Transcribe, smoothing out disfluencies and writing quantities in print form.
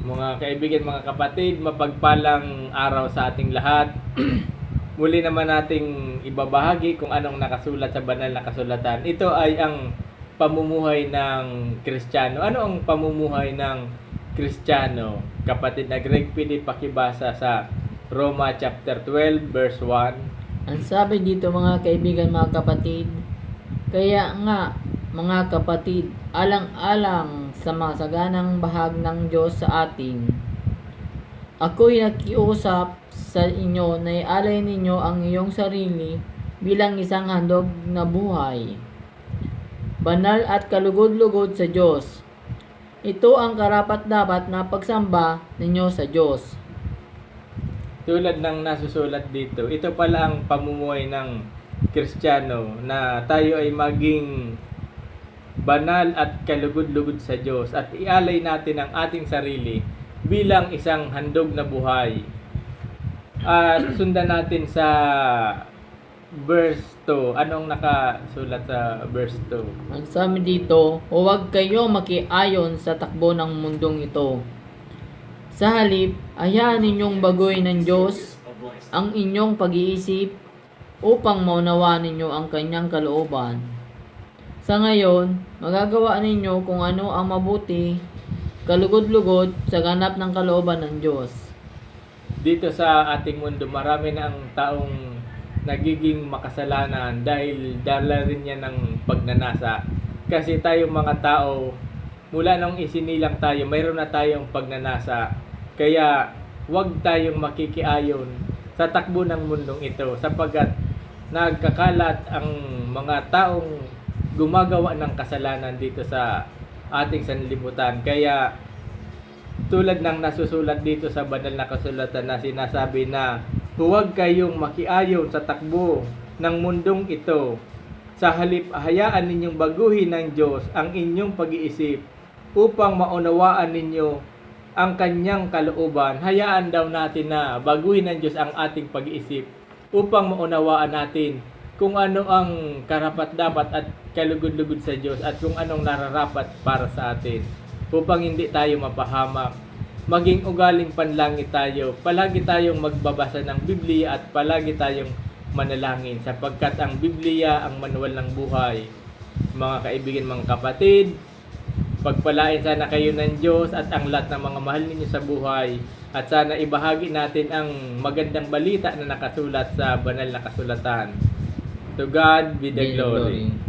Mga kaibigan, mga kapatid, mapagpalang araw sa ating lahat. Muli naman nating ibabahagi kung anong nakasulat sa banal na kasulatan. Ito ay ang pamumuhay ng Kristiyano. Ano ang pamumuhay ng Kristiyano? Kapatid na Greg, pwede pakibasa sa Roma chapter 12 verse 1. Ang sabi dito mga kaibigan, mga kapatid, kaya nga mga kapatid, alang-alang sa masaganang bahag ng Diyos sa atin, ako'y nakiusap sa inyo na ialay ninyo ang iyong sarili bilang isang handog na buhay, banal at kalugod-lugod sa Diyos. Ito ang karapat-dapat na pagsamba ninyo sa Diyos. Tulad ng nasusulat dito, ito pala ang pamumuhay ng Kristiyano na tayo ay maging banal at kalugod-lugod sa Diyos at ialay natin ang ating sarili bilang isang handog na buhay. At sundan natin sa verse 2. Anong nakasulat sa verse 2? Ang sabi dito, huwag kayo makiayon sa takbo ng mundong ito. Sa halip, hayaan ninyong baguhin ng Diyos ang inyong pag-iisip upang maunawaan ninyo ang kanyang kalooban. Sa ngayon, magagawa ninyo kung ano ang mabuti, kalugod-lugod sa ganap ng kalooban ng Diyos. Dito sa ating mundo, marami na ang taong nagiging makasalanan dahil dala rin yan ng pagnanasa. Kasi tayong mga tao, mula nung isinilang tayo, mayroon na tayong pagnanasa. Kaya huwag tayong makikiayon sa takbo ng mundong ito sapagkat nagkakalat ang mga taong gumagawa ng kasalanan dito sa ating sanlibutan. Kaya tulad ng nasusulat dito sa banal na kasulatan na sinasabi na huwag kayong makiayon sa takbo ng mundong ito. Sa halip, hayaan ninyong baguhin ng Diyos ang inyong pag-iisip upang maunawaan ninyo ang kanyang kalooban. Hayaan daw natin na baguhin ng Diyos ang ating pag-iisip upang maunawaan natin kung ano ang karapat-dapat at kalugod-lugod sa Diyos at kung anong nararapat para sa atin upang hindi tayo mapahamak. Maging ugaling panlangit tayo. Palagi tayong magbabasa ng Biblia at palagi tayong manalangin sapagkat ang Biblia ang manual ng buhay. Mga kaibigan, mga kapatid, pagpalain sana kayo ng Diyos at ang lahat ng mga mahal ninyo sa buhay at sana ibahagi natin ang magandang balita na nakasulat sa banal na kasulatan. To God be the glory.